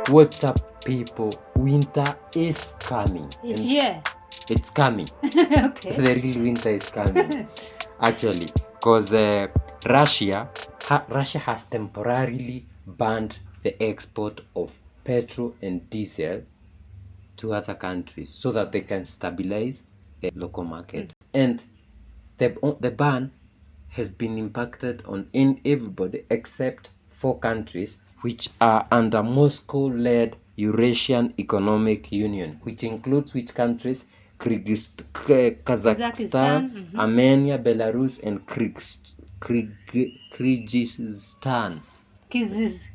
What's up, people? Winter is coming. It's here. It's coming. Okay. The real winter is coming. Actually, because Russia has temporarily banned the export of petrol and diesel to other countries so that they can stabilize the local market. And the ban has been impacted on everybody except 4 countries which are under Moscow-led Eurasian Economic Union, which includes which countries? Kazakhstan, Armenia, Belarus, and Kyrgyzstan. Kizis.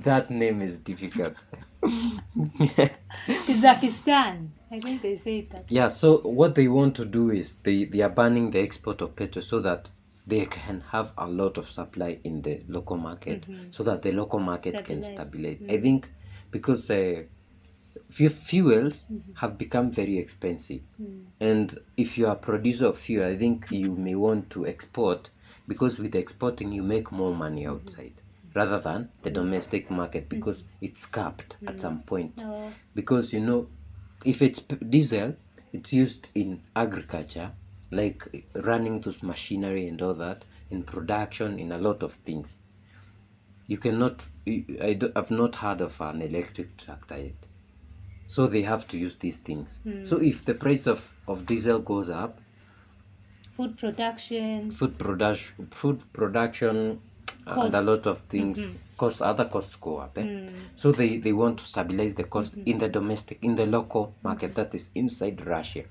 That name is difficult. Kazakhstan. I think they say that. Yeah, so what they want to do is they are banning the export of petrol so that they can have a lot of supply in the local market, so that the local market can stabilize. I think because fuels have become very expensive, and if you are a producer of fuel, I think you may want to export, because with exporting you make more money outside rather than the domestic market, because it's capped at some point. Because if it's diesel, it's used in agriculture, like running those machinery and all that, in production, in a lot of things. You cannot, I've not heard of an electric tractor yet. So they have to use these things. So if the price of diesel goes up, Food production. and a lot of things, other costs go up. So they want to stabilize the cost in the local market, that is inside Russia.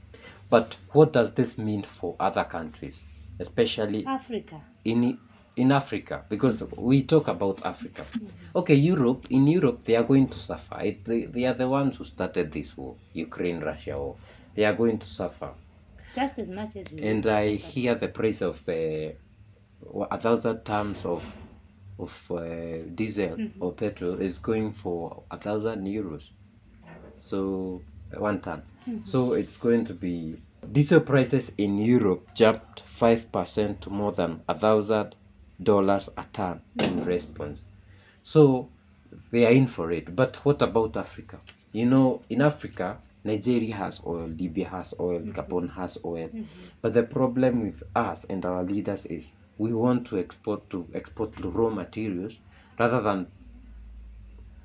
But what does this mean for other countries, especially Africa. in Africa? Because we talk about Africa. Okay, in Europe they are going to suffer. They are the ones who started this war, Ukraine-Russia war. They are going to suffer. Just as much as we. And I hear the price of 1,000 tons of diesel or petrol is going for 1,000 euros. So 1 ton. So it's going to be, diesel prices in Europe jumped 5% to more than $1,000 a ton in response. So they are in for it. But what about Africa? In Africa, Nigeria has oil, Libya has oil, Gabon has oil. But the problem with us and our leaders is we want to export raw materials rather than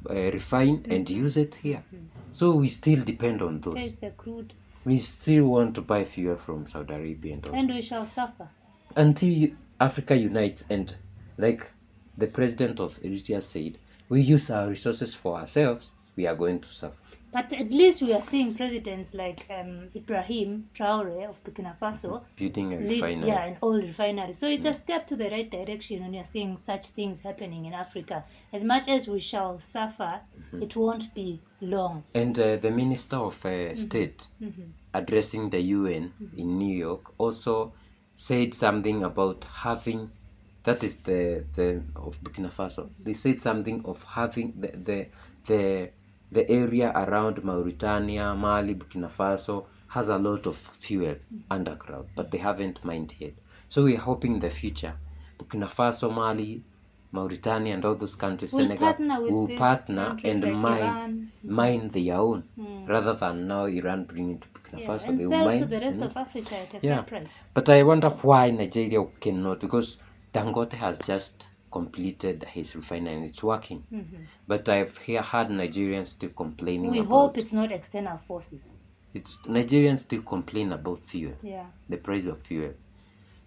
refine and use it here. So we still depend on those. Take the crude. We still want to buy fuel from Saudi Arabia and all. And we shall suffer. Until Africa unites, and like the president of Eritrea said, we use our resources for ourselves, we are going to suffer. But at least we are seeing presidents like Ibrahim Traore of Burkina Faso Building a refinery. an oil refinery. So it's a step to the right direction when you're seeing such things happening in Africa. As much as we shall suffer, it won't be long. And the Minister of State addressing the UN in New York also said something about having, that is the of Burkina Faso. They said something of having the area around Mauritania, Mali, Burkina Faso has a lot of fuel underground, but they haven't mined yet. So we are hoping in the future, Burkina Faso, Mali, Mauritania, and all those countries, Senegal, will partner and mine their own, rather than now Iran bringing to Burkina Faso. And they sell mine to the rest of Africa at a fair price. But I wonder why Nigeria cannot, because Dangote has just completed his refinery and it's working. But I've heard Nigerians still complaining We about, hope it's not external forces. Nigerians still complain about fuel, Yeah. the price of fuel.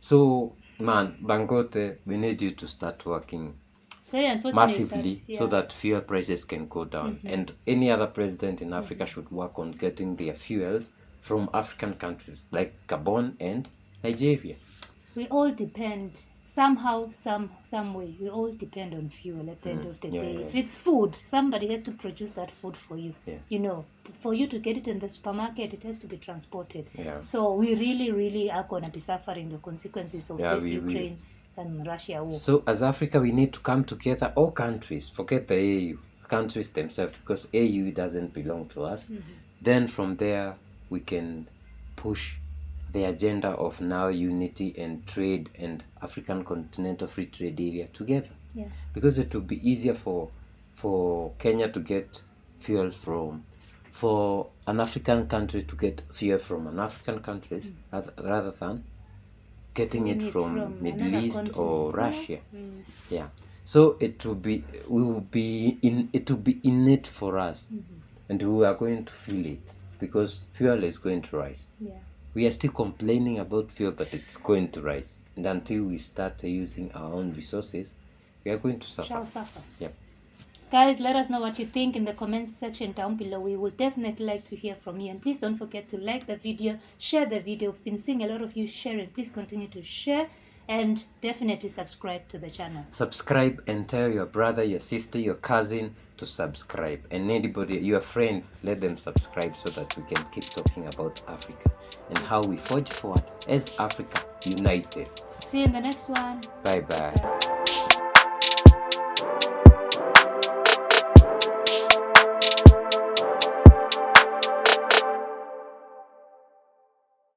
So, man, Dangote, we need you to start working It's very unfortunate massively that, so that fuel prices can go down. And any other president in Africa should work on getting their fuels from African countries like Gabon and Nigeria. we all depend somehow, some way. We all depend on fuel at the end of the day. If it's food, somebody has to produce that food for you. For you to get it in the supermarket, it has to be transported. So we really are going to be suffering the consequences of this Ukraine and Russia war. So as Africa, we need to come together, all countries, forget the AU, countries themselves, because AU doesn't belong to us. Then from there, we can push the agenda of now unity and trade and African Continental Free Trade Area together. Because it will be easier for for Kenya to get fuel from, for an African country to get fuel from an African country rather than getting it from Middle East or Russia. Yeah. So it will be innate for us, and we are going to feel it because fuel is going to rise. Yeah. We are still complaining about fuel, but it's going to rise, and until we start using our own resources, we are going to suffer. Shall suffer. Yep. Guys, let us know what you think in the comments section down below. We would definitely like to hear from you. And please don't forget to like the video, share the video. We've been seeing a lot of you sharing. Please continue to share and definitely subscribe to the channel. Subscribe and tell your brother, your sister, your cousin to subscribe. And anybody, your friends, let them subscribe so that we can keep talking about Africa and how we forge forward as Africa united. See you in the next one. Bye-bye.